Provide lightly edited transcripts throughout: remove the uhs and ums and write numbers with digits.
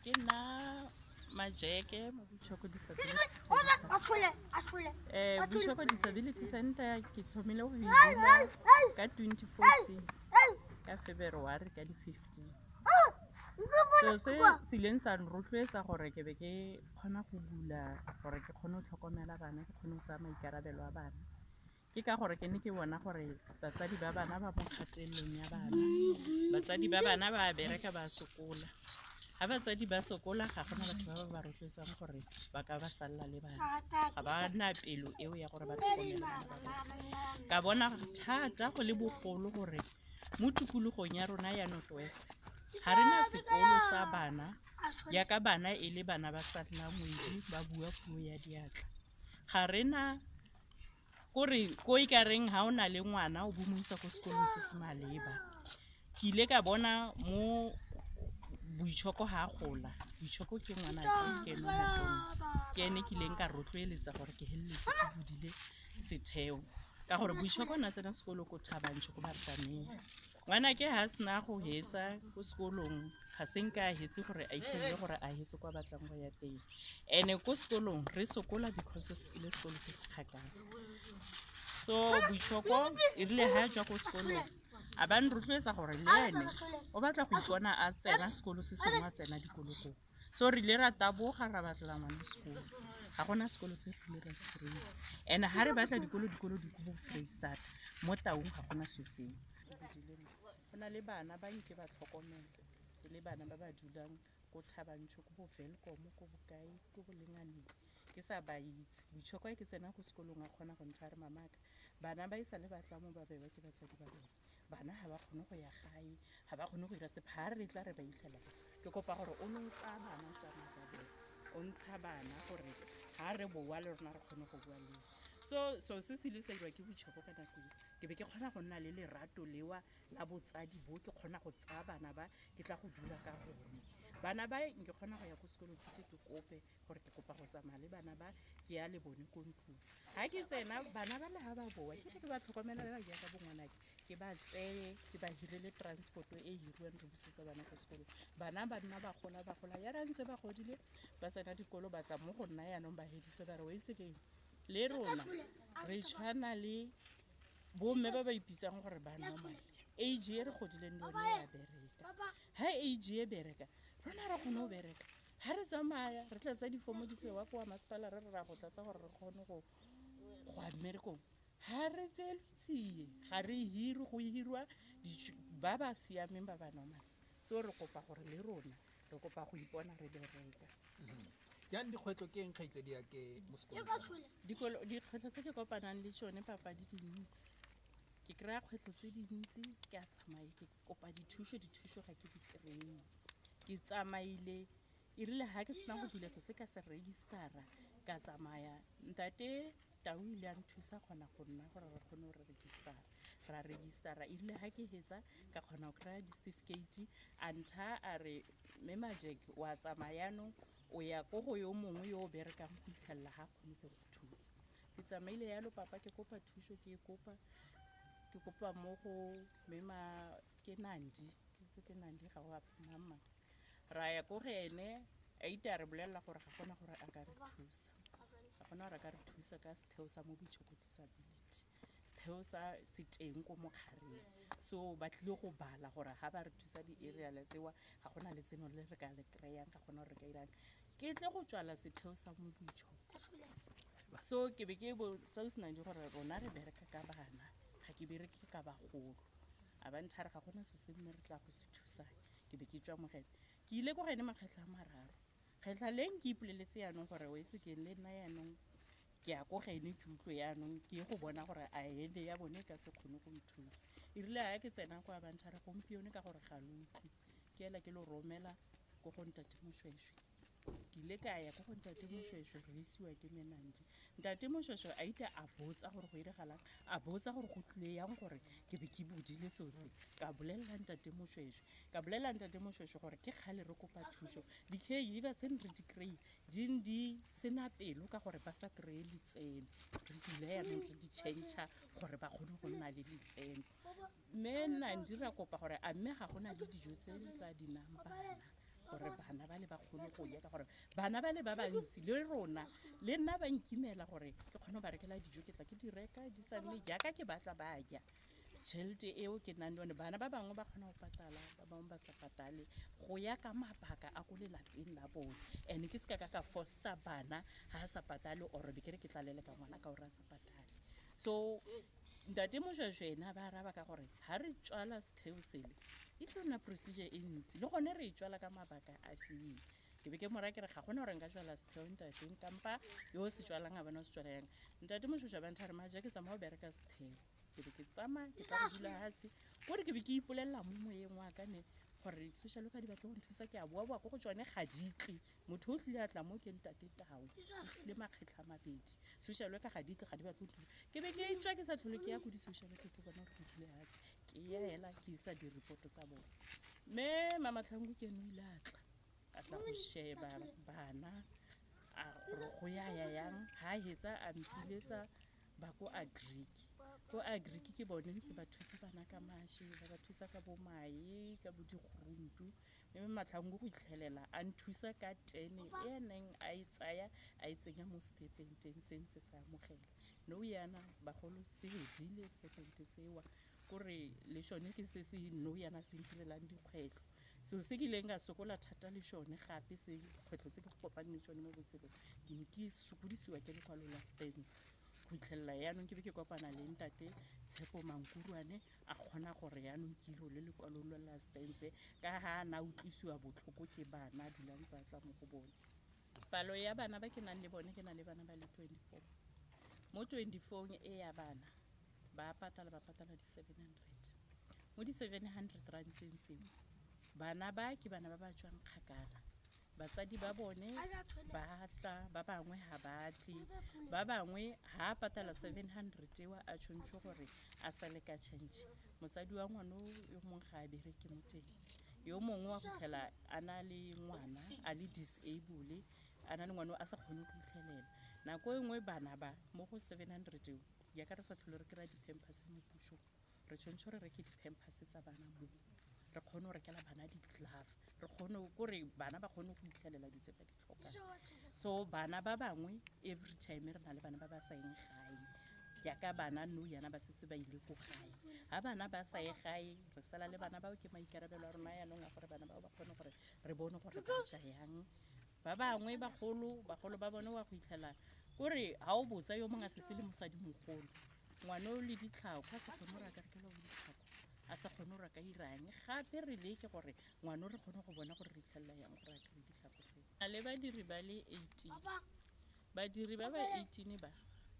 ke nna Majeke mo Boitshoko Boitshoko Disability Center ke thomile go e bula ka 2014 ka February ka di 15. So se ileng sa nrotloetsa gore ke be ke kgona go bula gore ke kgone go tlhokomela bana, ke kgone go tsaya maikarabelo a bana. Ke ka gore ke ne ke bona gore batsadi ba bana ba mo kgatelelong ya bana, batsadi ba bana ba bereka ba sokola. Ga batsadi ba sokola ga gona batho ba ba rotloetsang gore ba ka ba salela le bana, ga ba na pelo eo ya gore ba tlhokomele bana ba bona. Ka bona thata go le bogolo gore mo tikologong ya rona ya North West ga re na sekolo sa bana yaka bana e le bana ba salela moedi ba bua puo ya diatla. Ga re na gore ko e ka reng ga o na le ngwana o bo mo isa ko sekolong se se maleba. Ke ile ka bona mo Boitshoko ga a gola, Boitshoko ke ngwana ke ene motona, ke ene ke ileng ka rotloeletsa gore ke heleletse ke budile setheo ka gore Boitshoko na tsena sekolo ko Thabantsho ko Baritameng. Ngwana ke ha sena go hetsa ko sekolong ga senka a hetse gore a itlhele gore a hetse kwa batlang go ya teng, ene ko sekolong re sokola because e le sekolo se se kgakala. So Boitshoko e rile ha a tswa ko sekolong a ba nrotloetsa gore le ene o batla go ipona a tsena sekolo se sengwe a tsena dikologong. So re ile ra taboga ra batlela ngwana sekolo, ga gona sekolo se re ile ra se kry-a, and ga re batla dikolo di ko Foreisetata mo Taung ga gona so sengwe. Go na le bana ba nke ba tlhokomela e le bana ba ba dulang ko Thabantsho, ko bo Welkom, ko bokae, ko bo Lenganeng, ke sa ba itse. Boitshoko ke tsena ko sekolong a kgona go ntsha re mamaka bana ba isa le batla mo ba bewa ke batsadi ba bone. Bana ga ba kgone go ya gae, ga ba kgone go ira sepe, ga re tla re ba itlhela. Ke kopa gore o ne o tsaya bana tsamaya ka bone, o ntsha bana gore ga re boa le rona re kgone go bua le. So se se ile sa dirwa ke Boitshoko ka nako ke be ke kgona go nna le lerato lewa la botsadi bo, ke kgona go tsaya bana ba ke tla go dula ka bone. Bana ba nke kgona go ya ko sekolong ke kope gore ke kopa go tsamaya le bana ba ke ya le bone ko ntlong. Ga ke tsena bana ba le ga ba boa ke ke ba tlhokomela ba jaaka bongwanake, ke ba tseye ke ba hirele transport e hiriwang re busetsa bana ko sekolong. Bana ba nna ba gola ya ra ntse ba godile ba tsena dikolo ba tla mo go nna yaanong ba hedise ba re wa itse keng le rona re tshwana le bomme ba ba ipitsang gore ba normal. Age e re godileng le yone ya bereka, ha age e bereka rona re kgone go bereka. Ha re tsamaya re tlatsa difomo di tsewa kwa masepala re ra go tlatsa gore re kgone go ya mmerekong, ha re tseelwe ga re hiri go hirwa ba ba siameng ba ba normal. So re kopa gore le rona re kopa go ipona re bereka. Jang dikgwetlho ke eng kgaitsedi ya ke mo sekolong? Dikgwetlho tse ke kopanang le tsone papa di dintsi, ke kry-a kgwetlho tse dintsi ke a tsamaye ke kopa dithuso ga ke di kry-e. Ke tsamaile e rile ga ke sena go dula se ka se registera ka tsamaya ntate Tau ile a nthusa kgona go nna gore re kgone go ra registera. E rile ga ke hetsa ka kgona go kry-a di-certificate a ntha a re mme Majeke wa tsamaya yaanong o ya ko go yo mongwe yo o berekang go itlhelela ga kgone go go thusa. Ke tsamaile yalo papa ke kopa thuso ke kopa mo go mema ke Nandi ga go mama ra ya ko go ene a ite a re bolelela gore ga gona gore a ka re thusa, ga gona gore a ka re thusa ka setheo sa mo Boitshoko Disability. Setheo sa se teng ko mokgareng, so ba tlile go bala gore ga ba re thusa di-aerial tsewa ga gona le tseno le re ka le kry-ang ga gona gore re ka irang ke tle go tswala setheo sa mo Boitshoko. So ke be ke tseo se nang di gore rona re bereka ka bana ga ke bereke ka bagolo, a ba nthare ga gona se se mme re tla go se thusang. Ke be ke tswa mogene ke ile ko gene makgetlho a mararo, kgetlha leng ke ipoleletse yaanong gore wa itse keng le nna yaanong ke ya ko gene ke utlwe yaanong ke go bona gore a ene ya bone ka se kgone go nthusa. E rile ga ke tsena kwa ba nthare gompieno ka gore ga lo utlwe ke ela ke lo romela ko go ntate Moshweshwe. Ke ile ka ya ko go ntate Moshweshwe re isiwa ke Menandi. Ntate Moshweshwe a ite a botsa gore go iragalang, a botsa gore go tlile yang gore ke be ke budile seo se. Ka bolelela ntate Moshweshwe gore ke kgale re kopa thuso di-caregiver tse re di kry-e di sena pelo ka gore ba sa kry-e letseno, re dula yaanong re di change-a gore ba kgone go nna le letseno. Mme Nandi ra kopa gore a mme ga gona le dijo tse di tla dinang bana gore bana ba le ba kgone go ya ka gore bana ba le ba bantsi le rona le nna ba nkimela gore ke kgone ba rekela dijo ke tla ke di reka di sa le jaaka ke batla ba ja tšhelete eo ke nang le yone bana ba bangwe ba kgona go patala ba bangwe ba sa patale go ya ka mabaka a ko lelapeng la bone and ke se ka foster bana ga a sa patale or be kere ke tla leleka ngwana ka gore a sa patale so ntate Moshweshwe ena ba araba ka gore ga re tswala setheo sele e tlo nna procedure e ntsi le gone re e tswala ka mabaka a feng ke be ke mora ke re ga gona gore nka tswala setheo ntateng kampa yo se tswalang a bona o se tswala yang ntate Moshweshwe ba ntha re maja ke tsamaya go bereka setheo ke be ke tsamaya ke tla go dula hase gore ke be ke ipolelela mo moyeng wa ka ne gore social worker di batla go nthusa ke a boa ko go tsone ga ditle motho o tlile a tla mo ke ntate Tau le makgetlha mabedi social worker ga ditle ga di batla go nthusa ke be ke itswa ke sa tlhole ke ya go di-social worker ke bona gore go dule hase ke ya hela ke isa di-reporto tsa bone mme Mamatlhanku ke eno ile a tla go sheba bana a gore go ya yang ha hetsa a mpiletsa ba ko agric ke bone ntse ba thusa bana ka mashe ba thusa ka bo mae ka bo diguruntu mme Matlhanku go itlhelela a nthusa ka 10 e neng a e tsaya a e tsenya mo stepenteng se ntse sa amogela nou yana bagolo se hedile stepente sewa kore le shone ke se se nou yana se ntirelang dikgwetlho so se ke ileng ka sokola thata le shone gape se kgwetlho tse ke go kopane le tsone mo botshelong ke ne ke sokodisiwa ke lekwalo la stance go itlhelela yaanong ke be ke kopana le ntate Tshepo Mankurwane a kgona gore yaanong ke iro le lekwalo la stance ka ga na utlwisiwa botlhoko ke bana dulang tsa tla mo go bone palo ya bana ba ke nang le bone ke na le bana ba le 24 mo 24 e ya bana ba patala di-700 mo di-700 ranteng tseo bana ba ke bana ba ba tswang kgakala batsadi ba bone ba tla ba bangwe ga batle ba bangwe ha patala 700 ewa a tshwantshe gore a sale ka change motsadi wa ngwana yo mongwe ga a bereke mo teng yo mongwe wa go tlhela a na le ngwana a le disable a na le ngwana a sa kgone go itlhelela nako e nngwe bana ba mo go 700 eo ya ka re sa tlhole re kry-a di-pampers mo pusong re tshwanetse re reke di-pampers tsa bana mo re kgone go rekela bana di-glove re kgone kore bana ba kgone go itlhelela ditse ba di tlhokang so bana ba bangwe every time re na le bana ba ba sa yeng gae jaaka bana nou yana ba setse ba ile ko gae ga bana ba sa ye gae re sala le bana bao ke maikarabelo a rona yaanong a gore bana bao ba kgone gore re bone gore ba ja yang ba bangwe bagolo ba bone wa go itlhela kore ga o botsa yo mongwe a setse le mosadi mogolo ngwana o le ditlhako a sa kgone gore a ka rekela go ditlhako a sa kgone gore a ka irang gape re leke gore ngwana re kgone go bona gore re itlhelela yang gore a kry ditlhako tseo a le badiri ba le 18 badiri ba ba 18 ba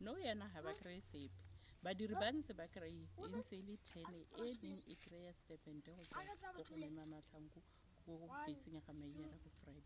nou yana ga ba kry-e sepe badiri ba ntse ba kry-e e ntse e le 10 e neng e kry-a stepente go tswa go mme Mamatlhanku ko facing ya ga Maiela ko Friday.